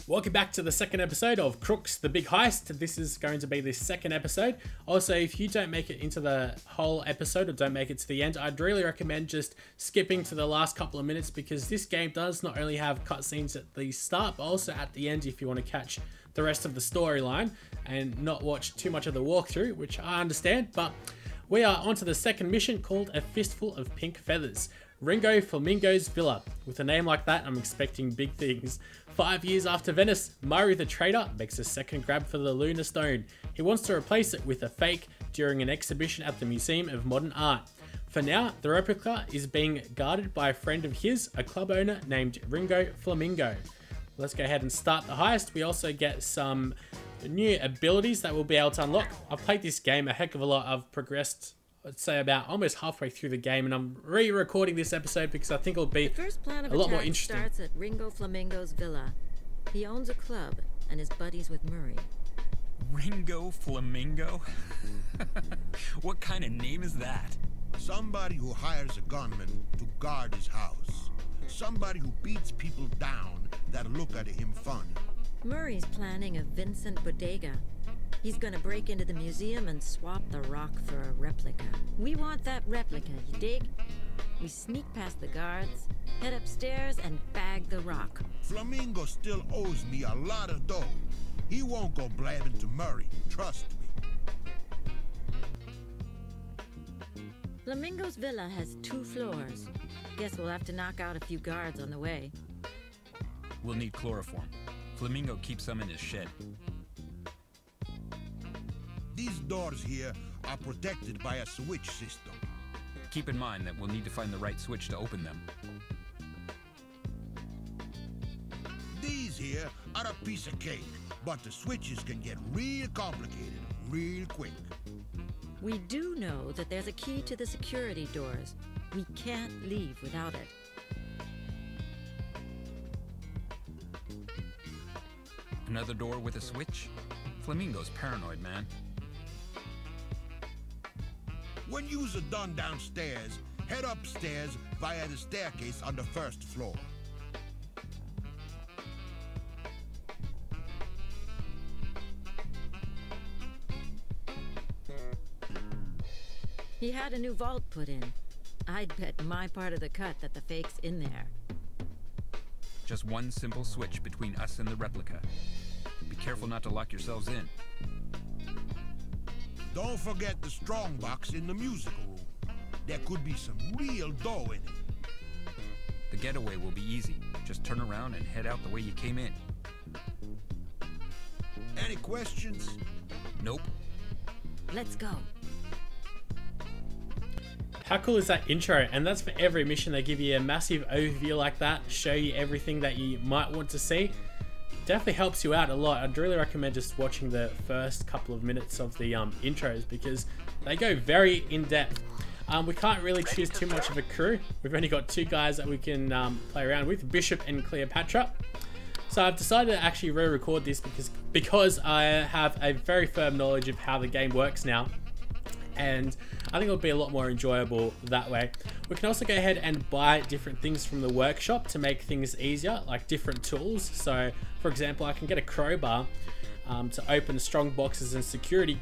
Welcome back to the second episode of Crookz, the Big Heist. This is going to be the second episode. Also, if you don't make it into the whole episode or don't make it to the end, I'd really recommend just skipping to the last couple of minutes because this game does not only have cutscenes at the start, but also at the end if you want to catch the rest of the storyline and not watch too much of the walkthrough, which I understand. But we are on to the second mission called A Fistful of Pink Feathers. Ringo Flamingo's Villa. With a name like that, I'm expecting big things. 5 years after Venice, Murray the Trader makes a second grab for the Lunar Stone. He wants to replace it with a fake during an exhibition at the Museum of Modern Art. For now, the replica is being guarded by a friend of his, a club owner named Ringo Flamingo. Let's go ahead and start the heist. We also get some new abilities that we'll be able to unlock. I've played this game a heck of a lot. I've progressed, I'd say, about almost halfway through the game, and I'm re-recording this episode because I think it'll be a lot more interesting. Starts at Ringo Flamingo's villa. He owns a club and is buddies with Murray. Ringo Flamingo? What kind of name is that? Somebody who hires a gunman to guard his house. Somebody who beats people down that look at him funny. Murray's planning a Vincent bodega. He's gonna break into the museum and swap the rock for a replica. We want that replica, you dig? We sneak past the guards, head upstairs, and bag the rock. Flamingo still owes me a lot of dough. He won't go blabbing to Murray, trust me. Flamingo's villa has 2 floors. Guess we'll have to knock out a few guards on the way. We'll need chloroform. Flamingo keeps some in his shed. These doors here are protected by a switch system. Keep in mind that we'll need to find the right switch to open them. These here are a piece of cake, but the switches can get real complicated real quick. We do know that there's a key to the security doors. We can't leave without it. Another door with a switch? Flamingo's paranoid, man. When you're done downstairs, head upstairs via the staircase on the 1st floor. He had a new vault put in. I'd bet my part of the cut that the fake's in there. Just one simple switch between us and the replica. Be careful not to lock yourselves in. Don't forget the strong box in the musical room. There could be some real dough in it. The getaway will be easy. Just turn around and head out the way you came in. Any questions? Nope. Let's go. How cool is that intro? And that's for every mission. They give you a massive overview like that, show you everything that you might want to see. Definitely helps you out a lot. I'd really recommend just watching the first couple of minutes of the intros because they go very in-depth. We can't really choose too much of a crew. We've only got 2 guys that we can play around with, Bishop and Cleopatra. So I've decided to actually re-record this because I have a very firm knowledge of how the game works now. And I think it'll be a lot more enjoyable that way. We can also go ahead and buy different things from the workshop to make things easier, like different tools. So for example, I can get a crowbar to open strong boxes and security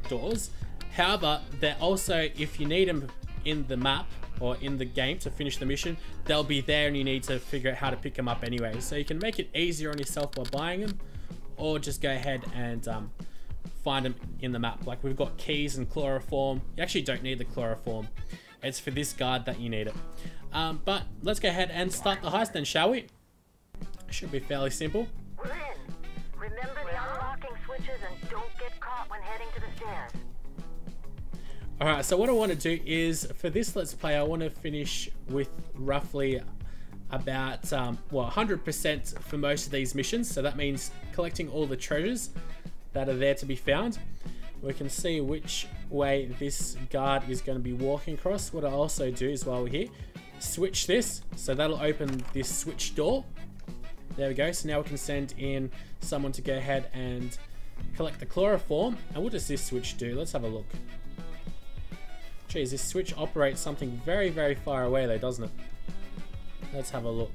doors. However, they're also, if you need them in the map or in the game to finish the mission, they'll be there and you need to figure out how to pick them up anyway. So you can make it easier on yourself by buying them, or just go ahead and find them in the map. Like we've got keys and chloroform. You actually don't need the chloroform. It's for this guard that you need it. But let's go ahead and start the heist then, shall we? Should be fairly simple. We're in. Remember the unlocking switches and don't get caught when heading to the stairs. Alright, so what I want to do is, for this Let's Play, I want to finish with roughly about, 100% for most of these missions. So that means collecting all the treasures that are there to be found. We can see which way this guard is going to be walking across. What I also do is, while we're here, switch this, so that'll open this switch door. There we go. So now we can send in someone to go ahead and collect the chloroform. And what does this switch do? Let's have a look. Geez, this switch operates something very, very far away though, doesn't it? Let's have a look.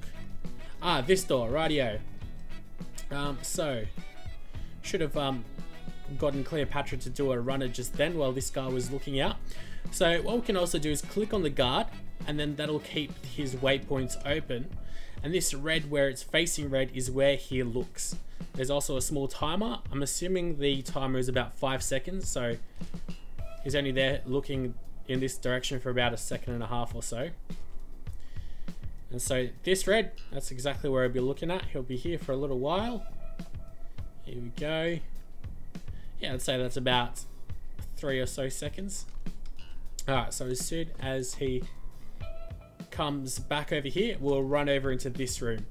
Ah, this door, rightio. So should have gotten Cleopatra to do a runner just then while this guy was looking out. So what we can also do is click on the guard, and then that'll keep his waypoints open. And this red, where it's facing red, is where he looks. There's also a small timer. I'm assuming the timer is about 5 seconds, so he's only there looking in this direction for about 1.5 seconds or so. And so this red, that's exactly where I'll be looking at. He'll be here for a little while. Here we go. Yeah, I'd say that's about 3 or so seconds. Alright, so as soon as he comes back over here, we'll run over into this room.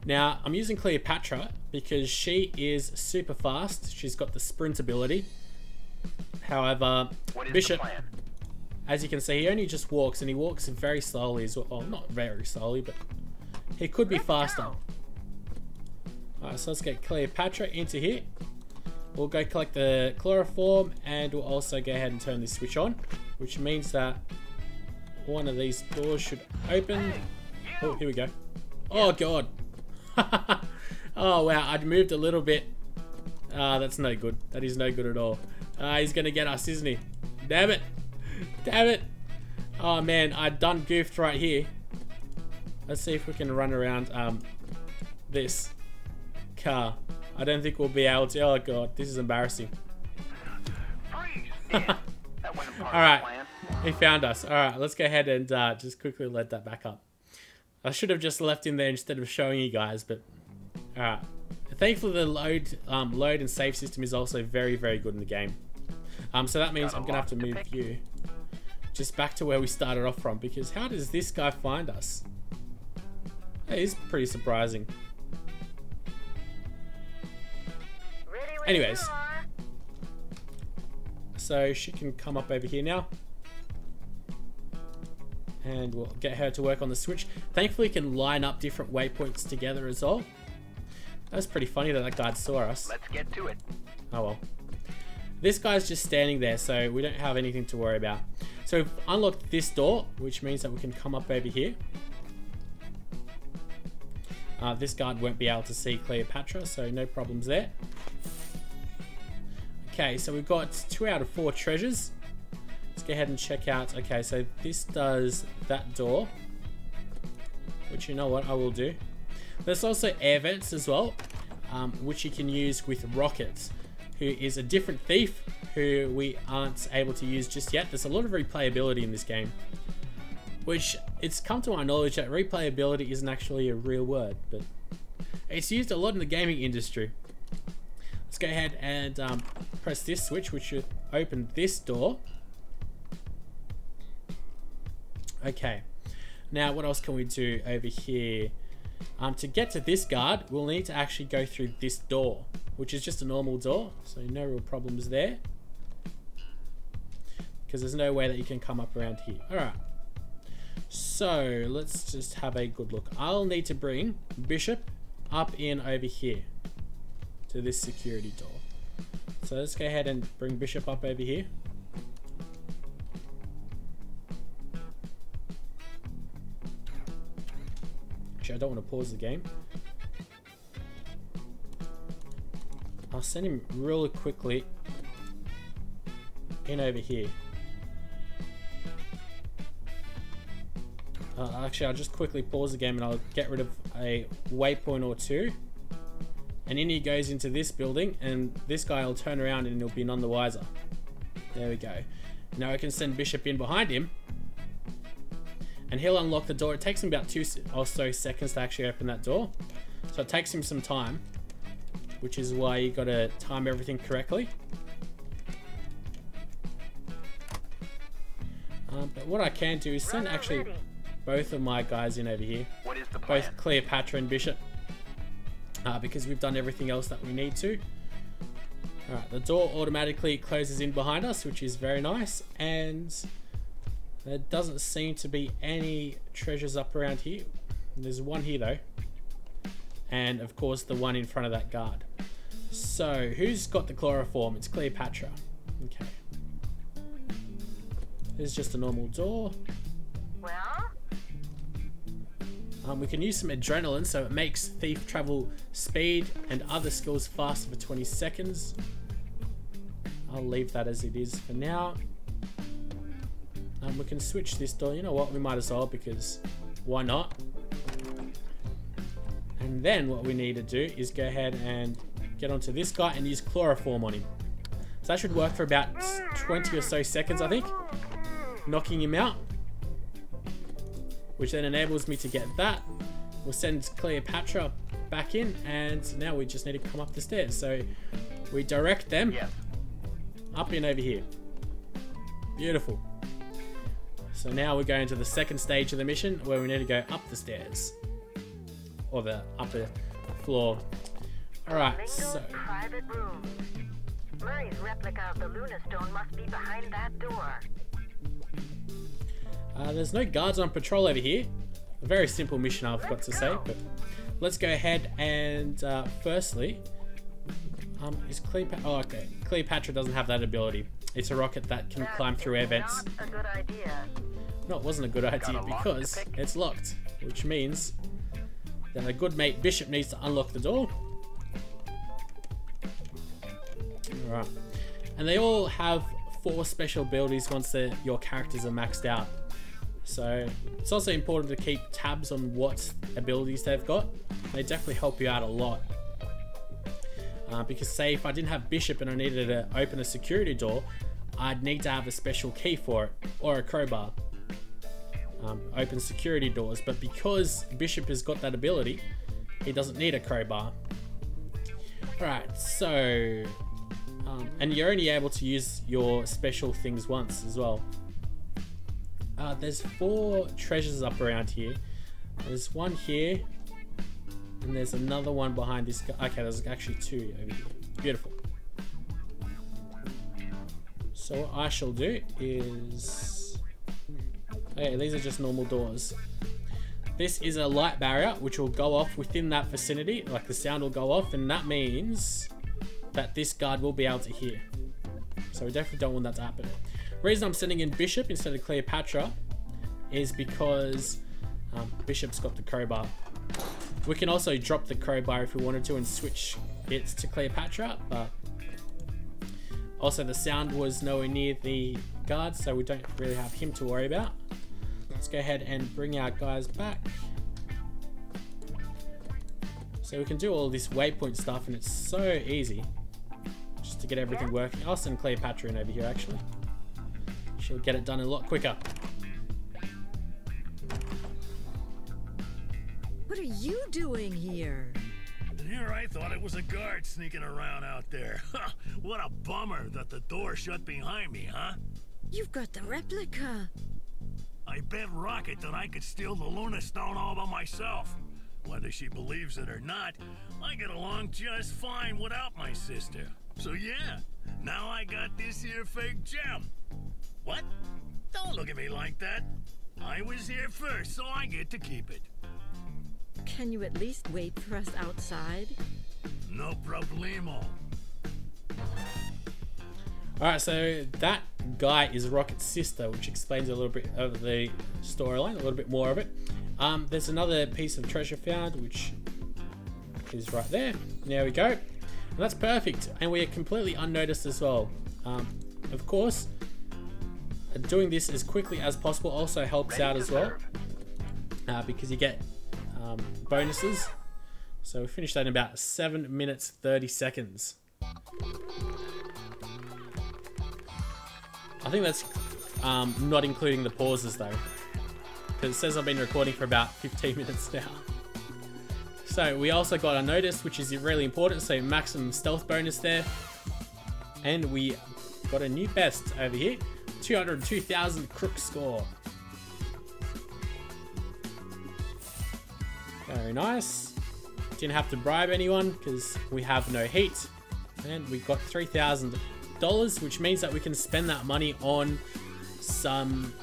Now, I'm using Cleopatra because she is super fast. She's got the sprint ability. However, Bishop, as you can see, he only just walks, and he walks very slowly as well. Well, not very slowly, but he could be faster. Alright, so let's get Cleopatra into here. We'll go collect the chloroform, and we'll also go ahead and turn this switch on, which means that one of these doors should open. Oh, here we go. Oh, God. Oh, wow. I'd moved a little bit. That's no good. That is no good at all. He's going to get us, isn't he? Damn it. Damn it. Oh, man. I'd done goofed right here. Let's see if we can run around this car. I don't think we'll be able to. Oh, God. This is embarrassing. Alright. He found us. Alright, let's go ahead and just quickly let that back up. I should have just left him there instead of showing you guys, but alright. Thankfully the load and save system is also very, very good in the game. So that means I'm going to have to move you just back to where we started off from, because how does this guy find us? That is pretty surprising. Anyways. So she can come up over here now. And we'll get her to work on the switch. Thankfully, you can line up different waypoints together as well. That's pretty funny that guard saw us. Let's get to it. Oh well. This guy's just standing there, so we don't have anything to worry about. So we've unlocked this door, which means that we can come up over here. This guard won't be able to see Cleopatra, so no problems there. Okay, so we've got 2 out of 4 treasures. Let's go ahead and check out. Okay, so this does that door, which you know what I will do. There's also air vents as well, which you can use with Rocket, who is a different thief who we aren't able to use just yet. There's a lot of replayability in this game, which it's come to my knowledge that replayability isn't actually a real word, but it's used a lot in the gaming industry. Let's go ahead and press this switch, which should open this door. Okay, now what else can we do over here? To get to this guard, we'll need to actually go through this door, which is just a normal door, so no real problems there, because there's no way that you can come up around here. Alright, so let's just have a good look. I'll need to bring Bishop up in over here to this security door. So let's go ahead and bring Bishop up over here. Actually, I don't want to pause the game. I'll send him really quickly in over here. Actually, I'll just quickly pause the game and I'll get rid of a waypoint or 2. And in he goes into this building, and this guy will turn around and he'll be none the wiser. There we go. Now I can send Bishop in behind him, and he'll unlock the door. It takes him about 2 or so seconds to actually open that door, so it takes him some time, which is why you got to time everything correctly. But what I can do is send actually both of my guys in over here, What is the plan? both Cleopatra and Bishop. Because we've done everything else that we need to. Alright, the door automatically closes in behind us, which is very nice, and there doesn't seem to be any treasures up around here. There's one here though, and of course the one in front of that guard. So who's got the chloroform? It's Cleopatra. Okay, this is just a normal door. Well? We can use some adrenaline, so it makes thief travel speed and other skills faster for 20 seconds. I'll leave that as it is for now. We can switch this door. You know what? We might as well, because why not? And then what we need to do is go ahead and get onto this guy and use chloroform on him. So that should work for about 20 or so seconds, I think. Knocking him out. Which then enables me to get that. We'll send Cleopatra back in, and now we just need to come up the stairs. So we direct them up in over here. Beautiful. So now we're going to the second stage of the mission, where we need to go up the stairs. Or the upper floor. Alright, so... private room. Murray's replica of the Luna Stone must be behind that door. There's no guards on patrol over here. A very simple mission, I've got to say. But let's go ahead and firstly... is Cleopatra... Oh, okay. Cleopatra doesn't have that ability. It's a rocket that can climb through air vents. Not a good idea. No, it wasn't a good idea because it's locked. Which means that a good mate Bishop needs to unlock the door. Alright. And they all have 4 special abilities once your characters are maxed out. So it's also important to keep tabs on what abilities they've got. They definitely help you out a lot. Because say if I didn't have Bishop and I needed to open a security door, I'd need to have a special key for it, or a crowbar. Open security doors, but because Bishop has got that ability, he doesn't need a crowbar. Alright, so... and you're only able to use your special things once as well. There's 4 treasures up around here. There's one here, and there's another one behind this guy. Okay, there's actually 2 over here. Beautiful. So what I shall do is... Okay, these are just normal doors. This is a light barrier which will go off within that vicinity, like the sound will go off, and that means that this guard will be able to hear. So we definitely don't want that to happen. The reason I'm sending in Bishop instead of Cleopatra is because Bishop's got the crowbar. We can also drop the crowbar if we wanted to and switch it to Cleopatra, but also the sound was nowhere near the guard, so we don't really have him to worry about. Let's go ahead and bring our guys back. So we can do all this waypoint stuff, and it's so easy just to get everything working. I'll send Cleopatra in over here actually. She'll get it done a lot quicker. What are you doing here? Here I thought it was a guard sneaking around out there. What a bummer that the door shut behind me, huh? You've got the replica. I bet Rocket that I could steal the Luna Stone all by myself. Whether she believes it or not, I get along just fine without my sister. So yeah, now I got this here fake gem. What? Don't look at me like that. I was here first, so I get to keep it. Can you at least wait for us outside? No problemo. Alright, so that guy is Rocket's sister, which explains a little bit of the storyline, a little bit more of it. There's another piece of treasure found, which is right there. There we go. And that's perfect. And we are completely unnoticed as well. Of course, doing this as quickly as possible also helps out as well. Because you get bonuses. So we finished that in about 7 minutes 30 seconds. I think that's not including the pauses though, because it says I've been recording for about 15 minutes now. So we also got a notice, which is really important, so maximum stealth bonus there. And we got a new best over here, 202,000 Crookz score. Very nice. Didn't have to bribe anyone because we have no heat. And we got $3,000, which means that we can spend that money on some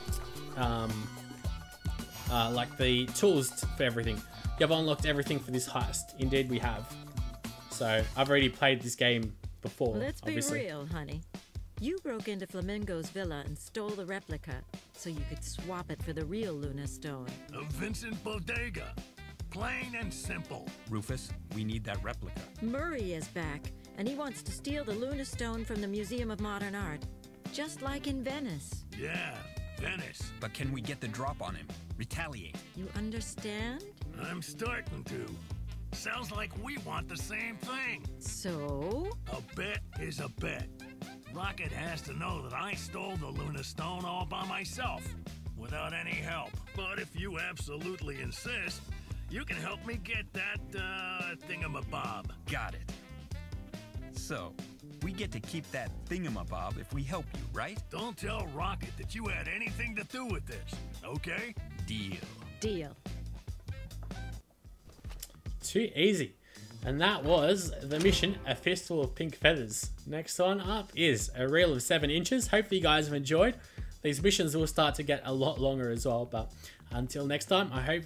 like the tools for everything. You have unlocked everything for this heist. Indeed we have. So I've already played this game before. Let's be obviously. real, honey. You broke into Flamingo's villa and stole the replica so you could swap it for the real Luna Stone. A Vincent Bodega. Plain and simple. Rufus, we need that replica. Murray is back, and he wants to steal the Luna Stone from the Museum of Modern Art. Just like in Venice. Yeah, Venice. But can we get the drop on him? Retaliate. You understand? I'm starting to. Sounds like we want the same thing. So? A bet is a bet. Rocket has to know that I stole the Luna Stone all by myself, without any help. But if you absolutely insist, you can help me get that, thingamabob. Got it. So, we get to keep that thingamabob if we help you, right? Don't tell Rocket that you had anything to do with this, okay? Deal. Deal. Too easy. And that was the mission, A Fistful of Pink Feathers. Next one up is A Reel of 7 Inches. Hopefully you guys have enjoyed. These missions will start to get a lot longer as well, but until next time, I hope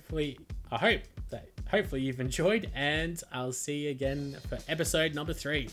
you've enjoyed, and I'll see you again for episode number 3.